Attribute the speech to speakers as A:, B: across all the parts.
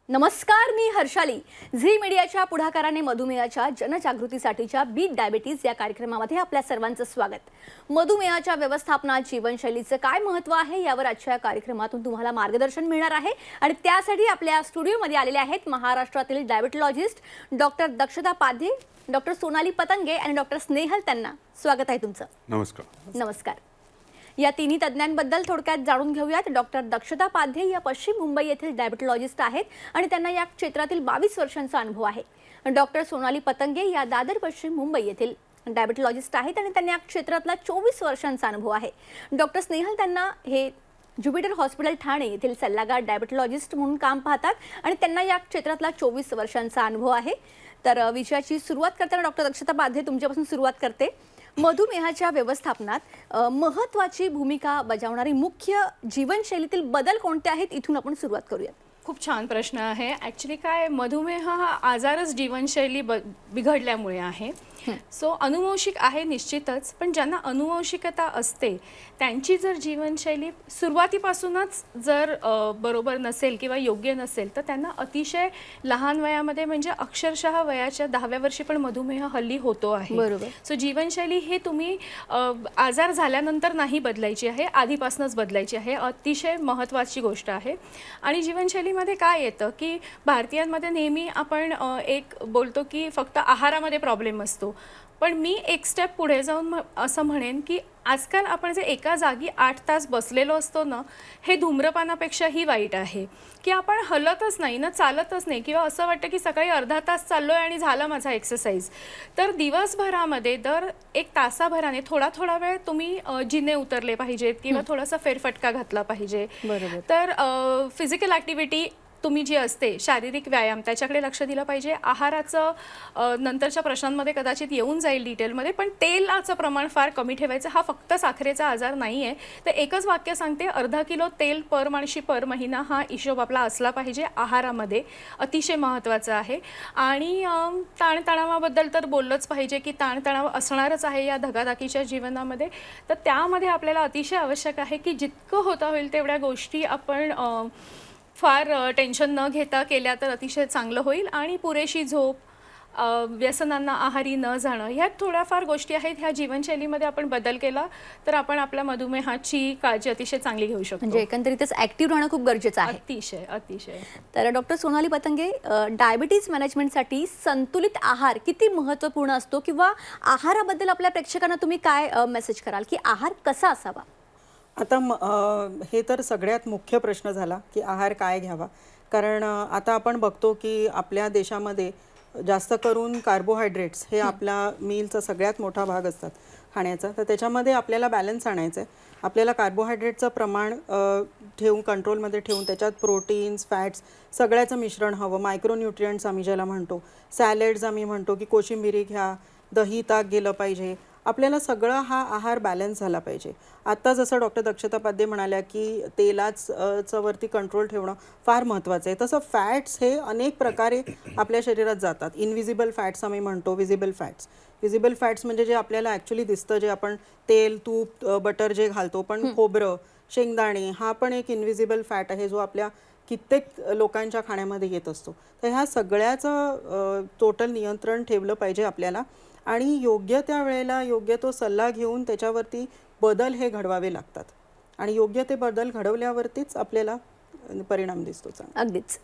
A: नमस्कार, मी हर्षाली. झी मीडियाच्या पुढाकाराने मधुमेहाच्या जनजागृतीसाठीच्या बीट डायबिटीज या कार्यक्रमामध्ये आपल्या सर्वांचं स्वागत. मधुमेहाच्या व्यवस्थापनात जीवनशैलीचं काय महत्त्व आहे यावर आजच्या कार्यक्रमातून तुम्हाला मार्गदर्शन मिळणार आहे आणि त्यासाठी आपल्या स्टुडिओमध्ये आलेले आहेत महाराष्ट्रातील डायबिटॉलॉजिस्ट डॉक्टर दक्षता पाध्ये, डॉक्टर सोनाली पतंगे आणि डॉक्टर स्नेहल. त्यांना स्वागत आहे तुमचं.
B: नमस्कार.
A: नमस्कार. या तिन्ही तज्ज्ञांबद्दल थोडक्यात जाणून घेऊयात. डॉक्टर दक्षता पाध्ये या पश्चिम मुंबई येथील डायबिटॉलॉजिस्ट आहेत आणि त्यांना या क्षेत्रातील 22 वर्षांचा अनुभव आहे. डॉक्टर सोनाली पतंगे या दादर पश्चिम मुंबई येथील डायबिटॉलॉजिस्ट आहेत आणि त्यांना या क्षेत्रातला 24 वर्षांचा अनुभव आहे. डॉक्टर स्नेहल त्यांना हे ज्युपिटर हॉस्पिटल ठाणे येथील सल्लागार डायबिटॉलॉजिस्ट म्हणून काम पाहतात आणि त्यांना या क्षेत्रातला 24 वर्षांचा अनुभव आहे. तर विषयाची सुरुवात करताना डॉक्टर दक्षता पाध्ये तुमच्यापासून सुरुवात करते. मधुमेहाच्या व्यवस्थापनात महत्त्वाची भूमिका बजावणारी मुख्य जीवनशैलीतील बदल कोणते आहेत, इथून आपण सुरुवात करूयात.
C: खूप छान प्रश्न आहे. ॲक्च्युली काय, मधुमेह हा आजारच जीवनशैली बिघडल्यामुळे आहे. सो अनुवंशिक आहे निश्चितच, पण ज्यांना अनुवंशिकता असते त्यांची जर जीवनशैली सुरुवातीपासूनच जर बरोबर नसेल किंवा योग्य नसेल तर त्यांना अतिशय लहान वयामध्ये, म्हणजे अक्षरशः वयाच्या 10व्या वर्षी पण मधुमेह हल्ली होतो आहे.
A: बरोबर.
C: सो जीवनशैली हे तुम्ही आजार झाल्यानंतर नाही बदलायची आहे, आधीपासूनच बदलायची आहे. अतिशय महत्त्वाची गोष्ट आहे. आणि जीवनशैलीमध्ये काय येतं की भारतीयांमध्ये नेहमी आपण एक बोलतो की फक्त आहारामध्ये प्रॉब्लेम असतो, पण मी एक स्टेप पुढे जाऊन असं म्हणेन की आजकाल आपण जे एका जागी 8 तास बसलेलो असतो ना, हे धूम्रपानापेक्षाही वाईट आहे. की आपण हलतच नाही ना, चालतच नाही, किंवा असं वाटतं की सकाळी अर्धा तास चाललोय आणि झाला माझा एक्सरसाइज. तर दिवसभरामध्ये दर 1 तासाभराने थोडा थोडा वेळ तुम्ही जिने उतरले पाहिजेत किंवा थोडासा फेरफटका घातला पाहिजे.
A: बरोबर.
C: तर फिजिकल ॲक्टिव्हिटी तुम्ही जी असते, शारीरिक व्यायाम, त्याच्याकडे लक्ष दिलं पाहिजे. आहाराचं नंतरच्या प्रश्नांमध्ये कदाचित येऊन जाईल डिटेलमध्ये, पण तेलाचं प्रमाण फार कमी ठेवायचं. हा फक्त साखरेचा आजार नाही आहे. तर एकच वाक्य सांगते, अर्धा किलो तेल पर माणशी पर महिना हा हिशोब आपला असला पाहिजे आहारामध्ये. अतिशय महत्त्वाचं आहे. आणि ताणतणावाबद्दल तर बोललंच पाहिजे की ताणतणाव असणारच आहे या धकाधकीच्या जीवनामध्ये. तर त्यामध्ये आपल्याला अतिशय आवश्यक आहे की जितकं होता होईल तेवढ्या गोष्टी आपण फार टेन्शन न घेता केल्या तर अतिशय चांगलं होईल. आणि पुरेशी झोप, व्यसनांना आहारी न जाणं, ह्या थोड्याफार गोष्टी आहेत. ह्या जीवनशैलीमध्ये आपण बदल केला तर आपण आपल्या मधुमेहाची काळजी अतिशय चांगली घेऊ शकतो.
A: म्हणजे एकंदरीतच ॲक्टिव्ह राहणं खूप गरजेचं आहे.
C: अतिशय अतिशय.
A: तर डॉक्टर सोनाली पतंगे, डायबिटीज मॅनेजमेंटसाठी संतुलित आहार किती महत्त्वपूर्ण असतो, किंवा आहाराबद्दल आपल्या प्रेक्षकांना तुम्ही काय मेसेज कराल की आहार कसा असावा?
D: आता हे तर सगळ्यात मुख्य प्रश्न झाला की आहार काय घ्यावा. कारण आता आपण बघतो की आपल्या देशामध्ये जास्त करून कार्बोहायड्रेट्स हे आपल्या मीलचा सगळ्यात मोठा भाग असतात खाण्याचा. तर त्याच्यामध्ये आपल्याला बॅलन्स आणायचं आहे. आपल्याला कार्बोहायड्रेटचं प्रमाण ठेवून, कंट्रोलमध्ये ठेवून, त्याच्यात प्रोटीन्स, फॅट्स सगळ्याचं मिश्रण हवं. मायक्रोन्यूट्रियंट्स आम्ही ज्याला म्हणतो, सॅलेड्स आम्ही म्हणतो की कोशिंबिरी घ्या, दही ताक गेलं पाहिजे. आपल्याला सगळं हा आहार बॅलन्स झाला पाहिजे. आत्ता जसं डॉक्टर दक्षता पाध्ये म्हणाल्या की तेलाचं वरती कंट्रोल ठेवणं फार महत्त्वाचं आहे, तसं फॅट्स हे अनेक प्रकारे आपल्या शरीरात जातात. इनव्हिजिबल फॅट्स आम्ही म्हणतो, विजिबल फॅट्स. विजिबल फॅट्स म्हणजे जे आपल्याला ॲक्च्युली दिसतं, जे आपण तेल, तूप, बटर जे घालतो, पण खोबरं, शेंगदाणे हा पण एक इनव्हिजिबल फॅट आहे जो आपल्या कित्येक लोकांच्या खाण्यामध्ये येत असतो. तर ह्या सगळ्याचं टोटल नियंत्रण ठेवलं पाहिजे आपल्याला. आणि योग्य त्या वेळेला योग्य तो सल्ला घेऊन त्याच्यावरती बदल हे घडवावे लागतात. आणि योग्य ते बदल घडवल्यावरतीच आपल्याला परिणाम दिसतो चांगला.
A: अगदीच.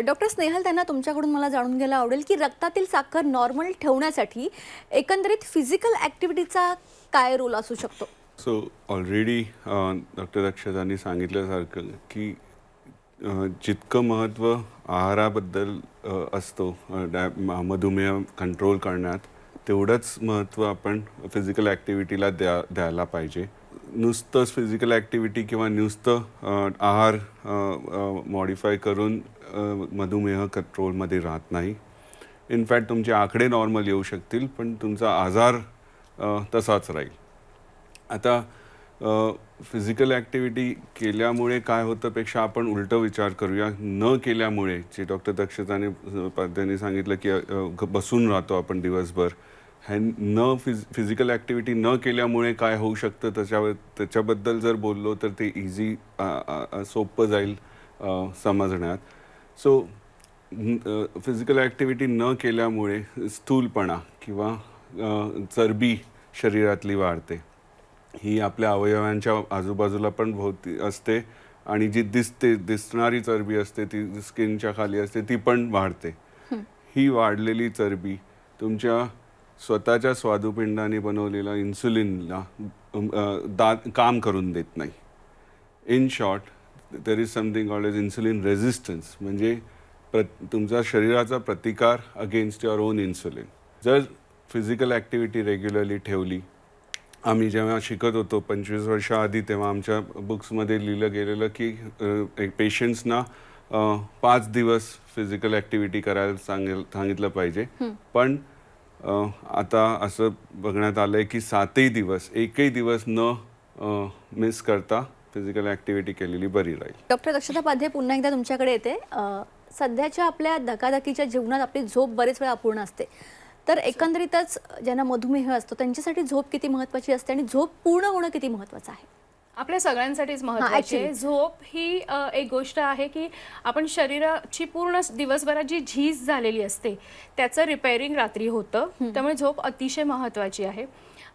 A: डॉक्टर स्नेहल, त्यांना तुमच्याकडून मला जाणून घ्यायला आवडेल की रक्तातील साखर नॉर्मल ठेवण्यासाठी एकंदरीत फिजिकल ॲक्टिव्हिटीचा काय रोल असू शकतो?
B: सो ऑलरेडी डॉक्टर दक्षतांनी सांगितल्यासारखं की जितकं महत्त्व आहाराबद्दल असतो मधुमेह कंट्रोल करण्यात, तेवढंच महत्त्व आपण फिजिकल ॲक्टिव्हिटीला द्यायला पाहिजे. नुसतंच फिजिकल ॲक्टिव्हिटी किंवा नुसतं आहार मॉडिफाय करून मधुमेह कंट्रोलमध्ये राहत नाही. इनफॅक्ट तुमचे आकडे नॉर्मल येऊ शकतील, पण तुमचा आजार तसाच राहील. आता फिजिकल ॲक्टिव्हिटी केल्यामुळे काय होतं पेक्षा आपण उलटं विचार करूया. न केल्यामुळे, जे डॉक्टर दक्षताने पाध्यांनी सांगितलं की बसून राहतो आपण दिवसभर, फिजिकल ॲक्टिव्हिटी न केल्यामुळे काय होऊ शकतं त्याच्याबद्दल जर बोललो तर ते इझी सोपं जाईल समजण्यात. सो फिजिकल ॲक्टिव्हिटी न केल्यामुळे स्थूलपणा किंवा चरबी शरीरातली वाढते. ही आपल्या अवयवांच्या आजूबाजूला पण भोवती असते आणि जी दिसणारी चरबी असते ती स्किनच्या खाली असते ती पण वाढते. ही वाढलेली चरबी तुमच्या स्वतःच्या स्वादुपिंडाने बनवलेल्या इन्सुलिनला काम करून देत नाही. In short, there is something called as insulin resistance, म्हणजे तुमचा शरीराचा प्रतिकार अगेन्स्ट युअर ओन इन्सुलिन. जर फिजिकल ॲक्टिव्हिटी रेग्युलरली ठेवली, आम्ही जेव्हा शिकत होतो 25 वर्षाआधी, तेव्हा आमच्या बुक्समध्ये लिहिलं गेलेलं की पेशंट्सना 5 दिवस फिजिकल ॲक्टिव्हिटी करायला सांगितलं पाहिजे. पण आता असं बघण्यात आलं आहे की 7ही दिवस, एकही दिवस न मिस करता फिजिकल ॲक्टिव्हिटी केलेली बरी राहील.
A: डॉक्टर दक्षता पाध्ये पुन्हा एकदा तुमच्याकडे येते. सध्याच्या आपल्या धकाधकीच्या जीवनात आपली झोप बरेच वेळा अपूर्ण असते. तर एकंदरीतच ज्यांना मधुमेह असतो त्यांच्यासाठी झोप किती महत्त्वाची असते आणि झोप पूर्ण होणं किती महत्त्वाचं आहे?
C: आपल्या सगळ्यांसाठीच महत्त्वाची आहे. झोप ही एक गोष्ट आहे की आपण शरीराची पूर्ण दिवसभरात जी झीज झालेली असते त्याचं रिपेअरिंग रात्री होतं. त्यामुळे झोप अतिशय महत्त्वाची आहे.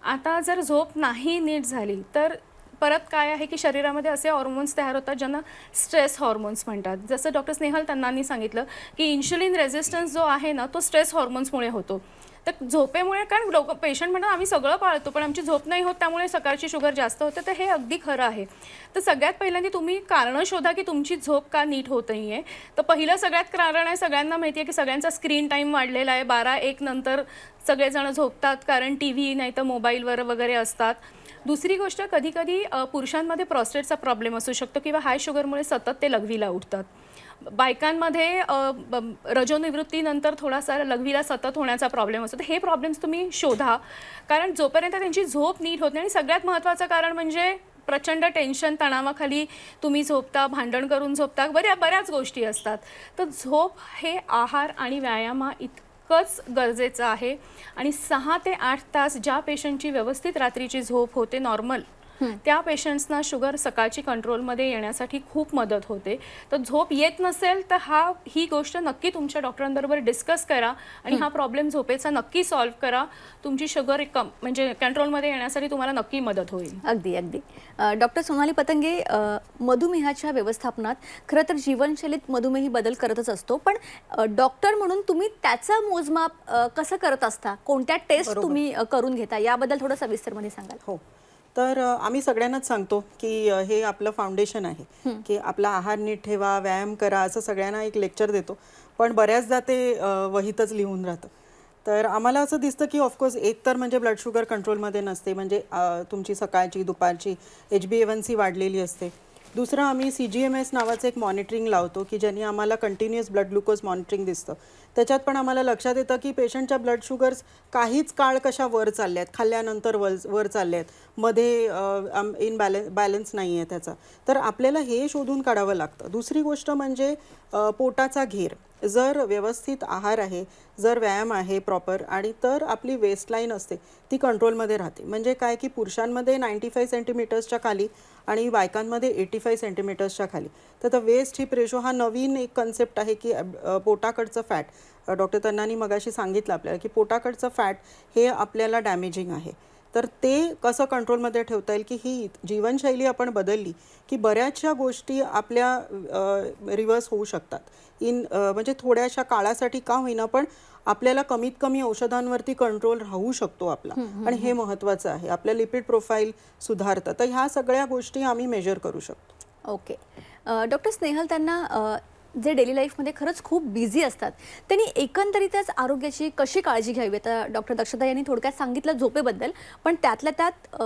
C: आता जर झोप नाही नीट झाली तर परत काय आहे की शरीरामध्ये असे हॉर्मोन्स तयार होतात ज्यांना स्ट्रेस हॉर्मोन्स म्हणतात. जसं डॉक्टर स्नेहल तन्नांनी सांगितलं की इन्शुलिन रेझिस्टन्स जो आहे ना तो स्ट्रेस हॉर्मोन्समुळे होतो. तर झोपेमुळे, कारण लोक पेशंट म्हणतात आम्ही सगळं पाळतो पण आमची झोप नाही होत त्यामुळे सकाळची शुगर जास्त होते, तर हे अगदी खरं आहे. तर सगळ्यात पहिल्यांदा तुम्ही कारणं शोधा की तुमची झोप का नीट होत नाही आहे. तर पहिलं सगळ्यात कारण आहे, सगळ्यांना माहिती आहे की सगळ्यांचा स्क्रीन टाईम वाढलेला आहे. 12-1 नंतर सगळेजण झोपतात कारण टी व्ही नाही तर मोबाईलवर वगैरे असतात. दुसरी गोष्ट, कधी कधी पुरुषांमध्ये प्रॉस्टेटचा प्रॉब्लेम असू शकतो किंवा हाय शुगरमुळे सतत ते लघवीला उठतात. बायकांमध्ये रजोनिवृत्तीनंतर थोडासा लघवीला सतत होण्याचा प्रॉब्लेम असतो. तर हे प्रॉब्लेम्स तुम्ही शोधा, कारण जोपर्यंत त्यांची झोप नीट होत नाही. आणि सगळ्यात महत्त्वाचं कारण म्हणजे प्रचंड टेन्शन, तणावाखाली तुम्ही झोपता, भांडण करून झोपता, बऱ्याच गोष्टी असतात. तर झोप हे आहार आणि व्यायाम इतकंच गरजेचं आहे. आणि 6 ते 8 तास ज्या पेशंटची व्यवस्थित रात्रीची झोप होते नॉर्मल, त्या पेशंट्सना शुगर सकाळची कंट्रोलमध्ये येण्यासाठी खूप मदत होते. तर झोप येत नसेल तर ही गोष्ट नक्की तुमच्या डॉक्टरांबरोबर डिस्कस करा आणि हा प्रॉब्लेम झोपेचा नक्की सॉल्व्ह करा. तुमची शुगर म्हणजे कंट्रोलमध्ये येण्यासाठी तुम्हाला नक्की मदत होईल.
A: अगदी अगदी. डॉक्टर सोनाली पतंगे, मधुमेहाच्या व्यवस्थापनात खरं तर जीवनशैलीत मधुमेही बदल करतच असतो, पण डॉक्टर म्हणून तुम्ही त्याचं मोजमाप कसं करत असता? कोणत्या टेस्ट तुम्ही करून घेता? याबद्दल थोडं सविस्तरमध्ये सांगाल?
D: हो, तर आम्ही सगळ्यांनाच सांगतो की हे आपलं फाउंडेशन आहे की आपला आहार नीट ठेवा, व्यायाम करा, असं सगळ्यांना एक लेक्चर देतो. पण बऱ्याचदा ते वहीतच लिहून राहतं. तर आम्हाला असं दिसतं की ऑफकोर्स एक तर म्हणजे ब्लड शुगर कंट्रोलमध्ये नसते, म्हणजे तुमची सकाळची दुपारची HbA1c वाढलेली असते. दुसरं, आम्ही CGMS नावाचं एक मॉनिटरिंग लावतो की ज्यांनी आम्हाला कंटिन्युअस ब्लड ग्लुकोज मॉनिटरिंग दिसतं. त्याच्यात पण आम्हाला लक्षात येतं की पेशंटच्या ब्लड शुगर्स काहीच काळ कशा वर चालल्या आहेत, खाल्ल्यानंतर वर चालल्या आहेत, मध्ये बॅलन्स नाही आहे त्याचा. तर आपल्याला हे शोधून काढावं लागतं. दुसरी गोष्ट म्हणजे पोटाचा घेर. जर व्यवस्थित आहार आहे, जर व्यायाम आहे प्रॉपर, आणि तर आपली वेस्टलाईन असते ती कंट्रोलमध्ये राहते. म्हणजे काय की पुरुषांमध्ये 95 सेंटीमीटर्सच्या खाली आणि बायकांमध्ये 85 सेंटीमीटर्सच्या खाली. तर वेस्ट हिप रेशो हा नवीन एक कन्सेप्ट आहे की पोटाकडचं फॅट, डॉक्टर तन्नांनी मगाशी सांगितलं आपल्याला की पोटाकडचं फॅट हे आपल्याला डॅमेजिंग आहे. तर ते कसं कंट्रोलमध्ये ठेवता येईल की ही जीवनशैली आपण बदलली की बऱ्याचशा गोष्टी आपल्या रिव्हर्स होऊ शकतात. म्हणजे थोड्याशा काळासाठी का होईना, पण आपल्याला कमीत कमी औषधांवरती कंट्रोल राहू शकतो आपला. आणि हे महत्त्वाचं आहे. आपलं लिपिड प्रोफाईल सुधारतं. तर ह्या सगळ्या गोष्टी आम्ही मेजर करू शकतो.
A: ओके. डॉक्टर स्नेहल, त्यांना जे डेली लाईफमध्ये खरंच खूप बिझी असतात त्यांनी एकंदरीतच आरोग्याची कशी काळजी घ्यावी? आता डॉक्टर दक्षता यांनी थोडक्यात सांगितलं झोपेबद्दल, पण त्यातल्या त्यात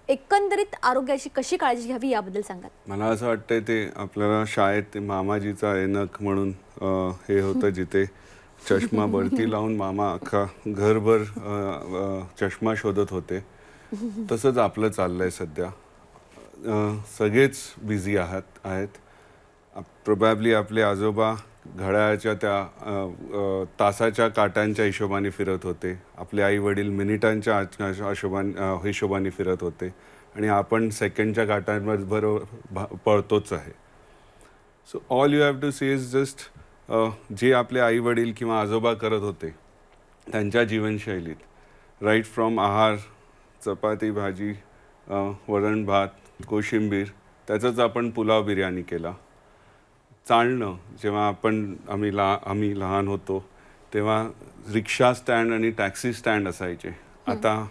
A: एकंदरीत आरोग्याची कशी काळजी घ्यावी याबद्दल सांगाल?
B: मला असं वाटतंय ते आपल्याला शाळेत ते मामाजीचा ऐनक म्हणून हे होतं, जिथे चष्मा बरती लावून मामा अख्खा घरभर चष्मा शोधत होते. तसंच आपलं चाललंय सध्या. सगळेच बिझी आहेत. प्रोबॅबली आपले आजोबा घड्याळाच्या त्या तासाच्या काट्यांच्या हिशोबाने फिरत होते. आपले आई वडील मिनिटांच्या हिशोबाने फिरत होते आणि आपण सेकंडच्या काट्यांवर बरोबर पळतोच आहे. So all you have to see is just जे आपले आईवडील किंवा आजोबा करत होते त्यांच्या जीवनशैलीत, राईट फ्रॉम आहार, चपाती भाजी, वरण भात, कोशिंबीर, त्याचंच आपण पुलाव बिर्याणी केला. चालणं, जेव्हा आम्ही लहान होतो तेव्हा रिक्षा स्टँड आणि टॅक्सी स्टँड असायचे. आता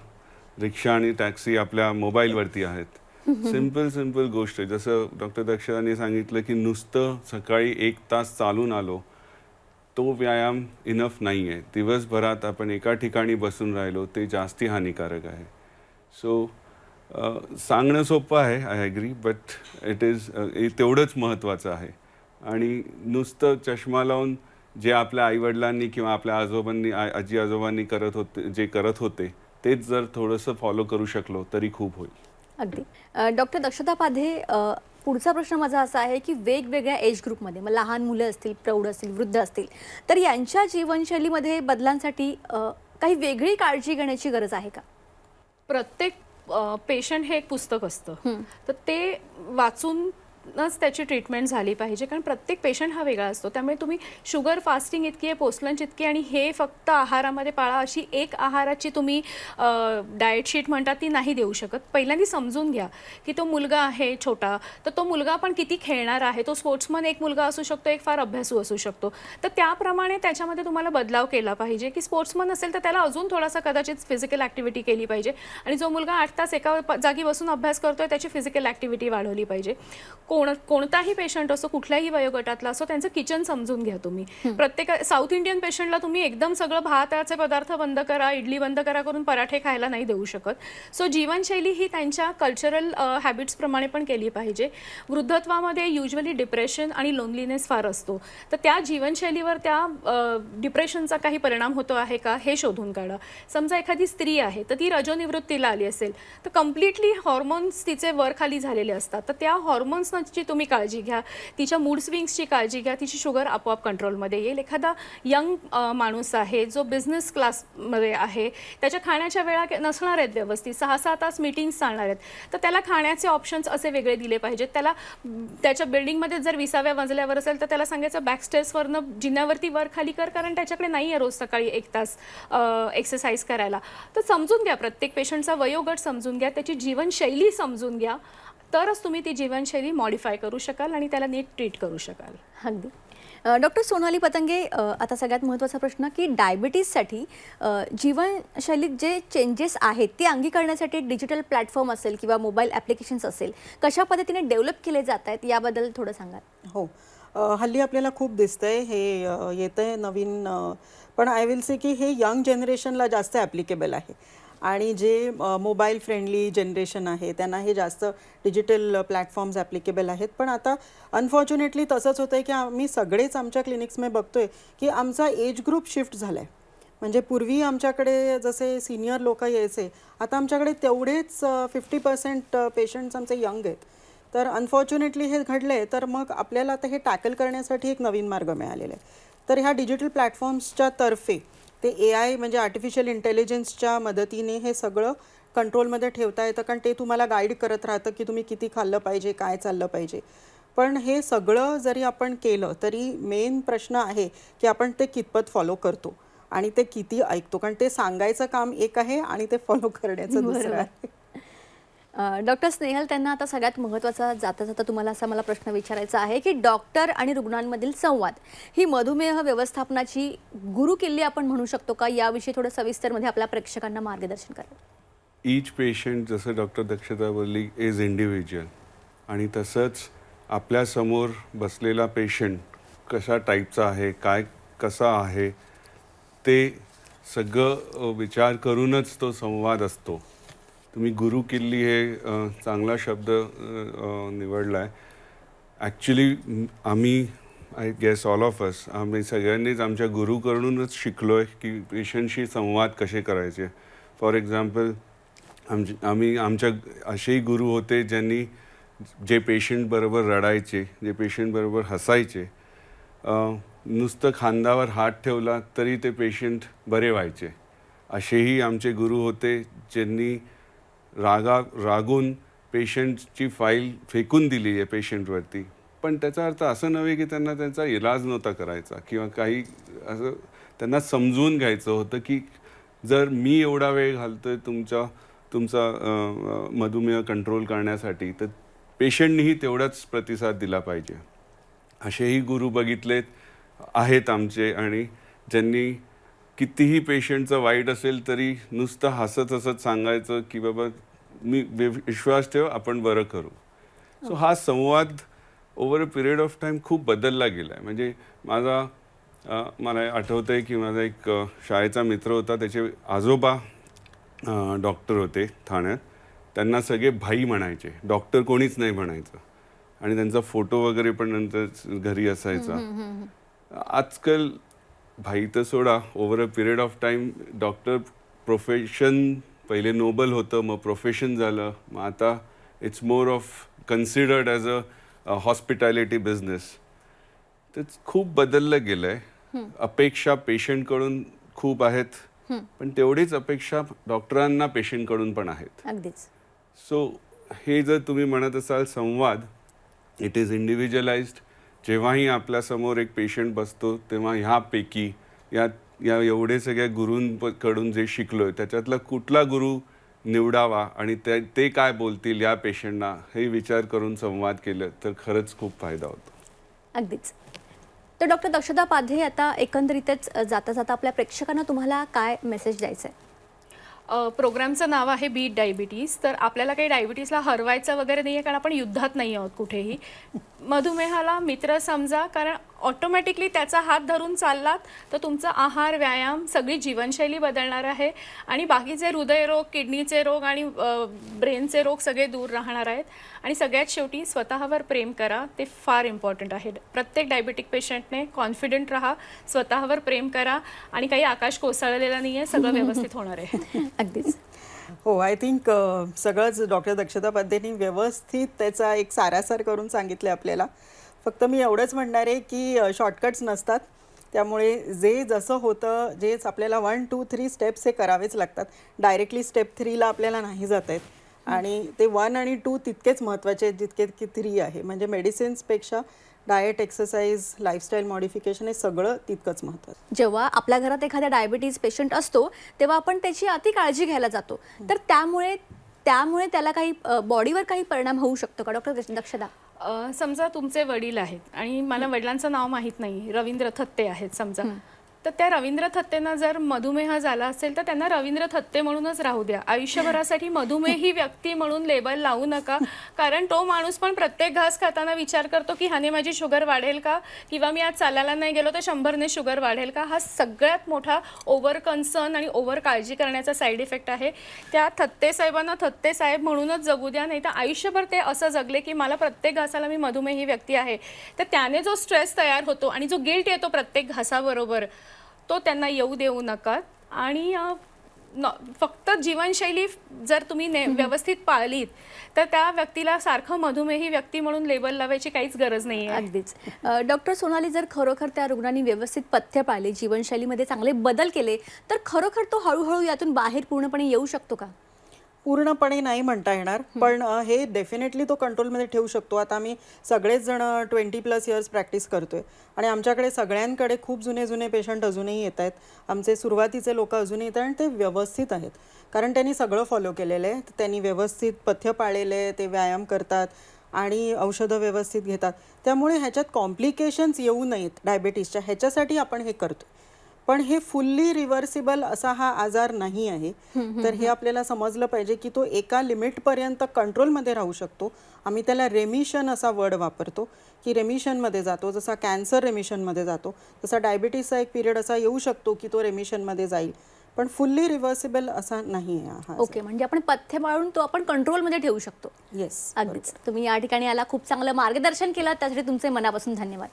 B: रिक्षा आणि टॅक्सी आपल्या मोबाईलवरती आहेत. सिंपल गोष्ट आहे. जसं डॉक्टर दक्षतांनी सांगितलं की नुसतं सकाळी 1 तास चालून आलो, तो व्यायाम इनफ नाही आहे. दिवसभरात आपण एका ठिकाणी बसून राहिलो ते जास्ती हानिकारक आहे. सो सांगणं सोपं आहे, I agree, but it is तेवढंच महत्त्वाचं आहे. आणि नुसतं चष्मा लावून जे आपल्या आईवडिलांनी किंवा आपल्या आजी आजोबांनी करत होते तेच जर थोडंसं फॉलो करू शकलो तरी खूप होईल.
A: अगदी. डॉक्टर दक्षता पाध्ये, पुढचा प्रश्न माझा असा आहे की वेगवेगळ्या एज ग्रुपमध्ये, मग लहान मुलं असतील, प्रौढ असतील, वृद्ध असतील, तर यांच्या जीवनशैलीमध्ये बदलांसाठी काही वेगळी काळजी घेण्याची गरज आहे का?
C: प्रत्येक पेशंट हे एक पुस्तक असतं, तर ते वाचूनच त्याची ट्रीटमेंट झाली पाहिजे, कारण प्रत्येक पेशंट हा वेगळा असतो. त्यामुळे तुम्ही शुगर फास्टिंग इतकी आहे, पोस्ट लंच इतकी आणि हे फक्त आहारामध्ये पाळा अशी एक आहाराची तुम्ही डाएट शीट म्हणतात ती नाही देऊ शकत. पहिल्यांदा समजून घ्या की तो मुलगा आहे छोटा, तर तो मुलगा पण किती खेळणार आहे. तो स्पोर्ट्समन एक मुलगा असू शकतो, एक फार अभ्यासू असू शकतो. तर त्याप्रमाणे त्याच्यामध्ये तुम्हाला बदलाव केला पाहिजे की स्पोर्ट्समन असेल तर त्याला अजून थोडासा कदाचित फिजिकल ॲक्टिव्हिटी केली पाहिजे, आणि जो मुलगा 8 तास एका जागी बसून अभ्यास करतोय त्याची फिजिकल ॲक्टिव्हिटी वाढवली पाहिजे. कोणताही पेशंट असो, कुठल्याही वयोगटातला असो, त्यांचं किचन समजून घ्या तुम्ही. प्रत्येक साऊथ इंडियन पेशंटला तुम्ही एकदम सगळं भाताचे पदार्थ बंद करा, इडली बंद करा करून पराठे खायला नाही देऊ शकत. सो जीवनशैली ही त्यांच्या कल्चरल हॅबिट्सप्रमाणे पण केली पाहिजे. वृद्धत्वामध्ये युजली डिप्रेशन आणि लोनलीनेस फार असतो, तर त्या जीवनशैलीवर त्या डिप्रेशनचा काही परिणाम होतो आहे का हे शोधून काढा. समजा एखादी स्त्री आहे तर ती रजोनिवृत्तीला आली असेल तर कम्प्लिटली हॉर्मोन्स तिचे वर खाली झालेले असतात, तर त्या हॉर्मोन्सची तुम्ही काळजी घ्या, तिच्या मूड स्विंग्सची काळजी घ्या, तिची शुगर आपोआप कंट्रोलमध्ये येईल. एखादा यंग माणूस आहे जो बिझनेस क्लासमध्ये आहे, त्याच्या खाण्याच्या वेळा नसणार आहेत व्यवस्थित, 6-6 तास मीटिंग्स चालणार आहेत, तर त्याला खाण्याचे ऑप्शन्स असे वेगळे दिले पाहिजेत. त्याला त्याच्या बिल्डिंगमध्ये जर 20व्या मजल्यावर असेल तर त्याला सांगायचं बॅकस्टेअर्सवरनं जिन्यावरती वर खाली कर, कारण त्याच्याकडे नाही आहे रोज सकाळी 1 तास एक्सरसाइज करायला. तर समजून घ्या, प्रत्येक पेशंटचा वयोगट समजून घ्या, त्याची जीवनशैली समजून घ्या, तरच तुम्ही ती जीवनशैली मॉडिफाय करू शकाल आणि त्याला नीट ट्रीट करू शकाल.
A: अगदी. डॉक्टर सोनाली पतंगे, आता सगळ्यात महत्त्वाचा प्रश्न की डायबिटीजसाठी जीवनशैलीत जे चेंजेस आहेत ते अंगीकारण्यासाठी डिजिटल प्लॅटफॉर्म असेल किंवा मोबाईल ॲप्लिकेशन्स असेल, कशा पद्धतीने डेव्हलप केले जात आहेत याबद्दल थोडं सांगा.
D: हो, हल्ली आपल्याला खूप दिसतंय हे येतंय नवीन, पण आय विल से की हे यंग जनरेशनला जास्त ॲप्लिकेबल आहे, आणि जे मोबाईल फ्रेंडली जनरेशन आहे त्यांना हे जास्त डिजिटल प्लॅटफॉर्म्स ॲप्लिकेबल आहेत. पण आता अनफॉर्च्युनेटली तसंच होतं आहे की आम्ही सगळेच आमच्या क्लिनिक्समध्ये बघतोय की आमचा एज ग्रुप शिफ्ट झाला आहे. म्हणजे पूर्वी आमच्याकडे जसे सिनियर लोक यायचे, आता आमच्याकडे तेवढेच 50% पेशंट्स आमचे यंग आहेत. तर अनफॉर्च्युनेटली हे घडलं आहे, तर मग आपल्याला आता हे टॅकल करण्यासाठी एक नवीन मार्ग मिळालेला आहे. तर ह्या डिजिटल प्लॅटफॉर्म्सच्या तर्फे ते AI म्हणजे आर्टिफिशियल इंटेलिजन्सच्या मदतीने हे सगळं कंट्रोलमध्ये ठेवता येतं, कारण ते तुम्हाला गाईड करत राहतं की तुम्ही किती खाल्लं पाहिजे, काय चाललं पाहिजे. पण हे सगळं जरी आपण केलं तरी मेन प्रश्न आहे की आपण ते कितपत फॉलो करतो आणि ते किती ऐकतो, कारण ते सांगायचं काम एक आहे आणि ते फॉलो करण्याचं दुसरं आहे.
A: डॉक्टर स्नेहल, त्यांना आता सगळ्यात महत्त्वाचा जाता जाता तुम्हाला असा मला प्रश्न विचारायचा आहे की डॉक्टर आणि रुग्णांमधील संवाद ही मधुमेह व्यवस्थापनाची गुरुकिल्ली आपण म्हणू शकतो का? याविषयी थोडं सविस्तरमध्ये आपल्या प्रेक्षकांना मार्गदर्शन करा.
B: ईच पेशंट, जसं डॉक्टर दक्षता बोलली, इज इंडिव्हिज्युअल, आणि तसंच आपल्यासमोर बसलेला पेशंट कशा टाईपचा आहे, कसा आहे, ते सगळं विचार करूनच तो संवाद असतो. तुम्ही गुरुकिल्ली हे चांगला शब्द निवडला आहे. ॲक्च्युली आम्ही, I guess all of us, आम्ही सगळ्यांनीच आमच्या गुरुकडूनच शिकलो आहे की पेशंटशी संवाद कसे करायचे. फॉर एक्झाम्पल, आमच्या असेही गुरु होते ज्यांनी जे पेशंटबरोबर रडायचे, जे पेशंटबरोबर हसायचे, नुसतं खांद्यावर हात ठेवला तरी ते पेशंट बरे व्हायचे. असेही आमचे गुरु होते ज्यांनी रागून पेशंटची फाईल फेकून दिली आहे पेशंटवरती, पण त्याचा अर्थ असं नव्हे की त्यांना त्यांचा इलाज नव्हता करायचा किंवा काही असं त्यांना समजून घ्यायचं होतं की जर मी एवढा वेळ घालतोय तुमचा मधुमेह कंट्रोल करण्यासाठी, तर पेशंटनीही तेवढाच प्रतिसाद दिला पाहिजे. असेही गुरु बघितलेत आहेत आमचे, आणि ज्यांनी कितीही पेशंटचं वाईट असेल तरी नुसतं हसत हसत सांगायचं की बाबा मी विश्वास ठेव, आपण बरं करू. सो हा संवाद over a period of time खूप बदलला गेला आहे. म्हणजे मला आठवतं आहे की माझा एक शाळेचा मित्र होता, त्याचे आजोबा डॉक्टर होते ठाण्यात. त्यांना सगळे भाई म्हणायचे, डॉक्टर कोणीच नाही म्हणायचं, आणि त्यांचा फोटो वगैरे पण नंतर घरी असायचा. आजकाल भाई तर सोडा, over a period of time doctor profession पहिले नोबल होतं, मग प्रोफेशन झालं, मग आता it's more of considered as a hospitality business. तर खूप बदललं गेलं आहे. अपेक्षा पेशंटकडून खूप आहेत, पण तेवढीच अपेक्षा डॉक्टरांना पेशंटकडून पण आहेत.
A: अगदीच.
B: सो हे जर तुम्ही म्हणत असाल संवाद, इट इज इंडिव्हिज्युअलाइज्ड. जेव्हाही आपल्यासमोर एक पेशंट बसतो तेव्हा ह्यापैकी या एवढे सगळ्या गुरूंकडून जे शिकलोय त्याच्यातला कुठला गुरु निवडावा आणि ते काय बोलतील या पेशंटना, हे विचार करून संवाद केलं तर खरंच खूप फायदा होतो.
A: अगदीच. तर डॉक्टर दक्षता पाध्ये, आता एकंदरीतच जाता जाता आपल्या प्रेक्षकांना तुम्हाला काय मेसेज द्यायचा आहे?
C: प्रोग्रामचं नाव आहे बीट डायबिटीज. तर आपल्याला काही डायबिटीजला हरवायचं वगैरे नाही आहे, कारण आपण युद्धात नाही आहोत कुठेही. मधुमेहाला मित्र समजा, कारण ऑटोमॅटिकली त्याचा हात धरून चाललात तर तुमचा आहार, व्यायाम, सगळी जीवनशैली बदलणार आहे, आणि बाकीचे हृदयरोग, किडनीचे रोग आणि ब्रेनचे रोग सगळे दूर राहणार आहेत. आणि सगळ्यात शेवटी स्वतःवर प्रेम करा, ते फार इम्पॉर्टंट आहे. प्रत्येक डायबिटिक पेशंटने कॉन्फिडंट राहा, स्वतःवर प्रेम करा, आणि काही आकाश कोसळलेलं नाही आहे, सगळं व्यवस्थित होणार आहे.
A: अगदीच.
D: हो, आय थिंक सगळंच डॉक्टर दक्षता पाध्येंनी व्यवस्थित त्याचा एक सारासार करून सांगितलं आपल्याला. फक्त मी एवढंच म्हणणार आहे की शॉर्टकट्स नसतात, त्यामुळे जे जसं होतं, जेच आपल्याला 1, 2, 3 स्टेप्स हे करावेच लागतात. डायरेक्टली स्टेप 3ला आपल्याला नाही जाता येत, आणि ते 1 आणि 2 तितकेच महत्त्वाचे आहेत जितके की 3 आहे. म्हणजे मेडिसिन्सपेक्षा डाएट, एक्सरसाइज, लाईफस्टाईल मॉडिफिकेशन हे सगळं तितकंच महत्त्वाचं.
A: जेव्हा आपल्या घरात एखादा डायबिटीज पेशंट असतो तेव्हा आपण त्याची अति काळजी घ्यायला जातो, तर त्यामुळे त्याला काही बॉडीवर काही परिणाम होऊ शकतो का डॉक्टर दक्षता?
C: समजा तुमचे वडील आहेत आणि मला वडिलांचं नाव माहीत नाही, रवींद्र थत्ते आहेत समजा, तर त्या रवींद्र थत्तेंना जर मधुमेह झाला असेल तर त्यांना रवींद्र थत्ते म्हणूनच राहू द्या. आयुष्यभरासाठी मधुमेही व्यक्ती म्हणून लेबल लावू नका, कारण तो माणूस पण प्रत्येक घास खाताना विचार करतो की ह्याने माझी शुगर वाढेल का, किंवा मी आज चालायला नाही गेलो तर 100ने शुगर वाढेल का. हा सगळ्यात मोठा ओव्हर कन्सर्न आणि ओव्हर काळजी करण्याचा साईड इफेक्ट आहे. त्या थत्ते साहेबांना थत्ते साहेब म्हणूनच जगू द्या, नाही तर आयुष्यभर ते असं जगले की मला प्रत्येक घासाला मी मधुमेही व्यक्ती आहे, तर त्याने जो स्ट्रेस तयार होतो आणि जो गिल्ट येतो प्रत्येक घासाबरोबर, तो त्यांना येऊ देऊ नका. आणि फक्त जीवनशैली जर तुम्ही व्यवस्थित पाळलीत तर त्या व्यक्तीला सारखं मधुमेही व्यक्ती म्हणून लेबल लावायची काहीच गरज नाही आहे.
A: अगदीच. डॉक्टर सोनाली, जर खरोखर त्या रुग्णांनी व्यवस्थित पथ्य पाळले, जीवनशैलीमध्ये चांगले बदल केले, तर खरोखर तो हळूहळू यातून बाहेर पूर्णपणे येऊ शकतो का?
D: पूर्णपणे नाही म्हणता येणार, पण हे डेफिनेटली तो कंट्रोलमध्ये ठेवू शकतो. आता आम्ही सगळेच जण 20+ इयर्स प्रॅक्टिस करतोय, आणि आमच्याकडे सगळ्यांकडे खूप जुने पेशंट अजूनही येत आहेत. आमचे सुरुवातीचे लोक अजूनही येत आहेत, आणि ते व्यवस्थित आहेत, कारण त्यांनी सगळं फॉलो केलेलं आहे. त्यांनी व्यवस्थित पथ्य पाळलेलं आहे, ते व्यायाम करतात आणि औषधं व्यवस्थित घेतात. त्यामुळे ह्याच्यात कॉम्प्लिकेशन्स येऊ नयेत डायबिटीसच्या, ह्याच्यासाठी आपण हे करतो. पण हे फुल्ली रिव्हर्सिबल असा हा आजार नाही आहे. तर हे आपल्याला समजलं पाहिजे की तो एका लिमिटपर्यंत कंट्रोलमध्ये राहू शकतो. आम्ही त्याला रेमिशन असा वर्ड वापरतो, की रेमिशनमध्ये जातो. जसा कॅन्सर रेमिशनमध्ये जातो, तसा डायबिटीसचा एक पिरियड असा येऊ शकतो की तो रेमिशनमध्ये जाईल, पण फुल्ली रिव्हर्सिबल असा नाही आहे.
A: ओके, म्हणजे आपण पथ्य पाळून तो आपण कंट्रोलमध्ये ठेवू शकतो.
D: येस,
A: अगदीच. तुम्ही या ठिकाणी आला, खूप चांगलं मार्गदर्शन केलं, त्यासाठी तुमचे मनापासून धन्यवाद.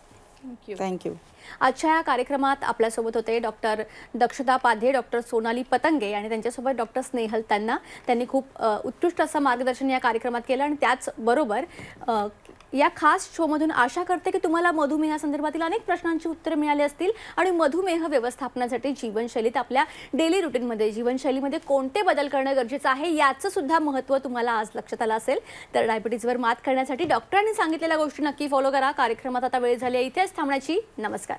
D: थँक्यू.
A: आजच्या या कार्यक्रमात आपल्यासोबत होते डॉक्टर दक्षता पाध्ये, डॉक्टर सोनाली पतंगे आणि त्यांच्यासोबत डॉक्टर स्नेहल तन्ना. त्यांनी खूप उत्कृष्ट असं मार्गदर्शन या कार्यक्रमात केलं, आणि त्याचबरोबर या खास शोमधून आशा करते की तुम्हाला मधुमेहासंदर्भातील अनेक प्रश्नांची उत्तरं मिळाली असतील आणि मधुमेह व्यवस्थापनासाठी जीवनशैलीत आपल्या डेली रुटीनमध्ये जीवनशैलीमध्ये कोणते बदल करणं गरजेचं आहे याचं सुद्धा महत्त्व तुम्हाला आज लक्षात आलं असेल. तर डायबिटीजवर मात करण्यासाठी डॉक्टरांनी सांगितलेल्या गोष्टी नक्की फॉलो करा. कार्यक्रमात आता वेळ झाली आहे इथेच थांबण्याची. नमस्कार.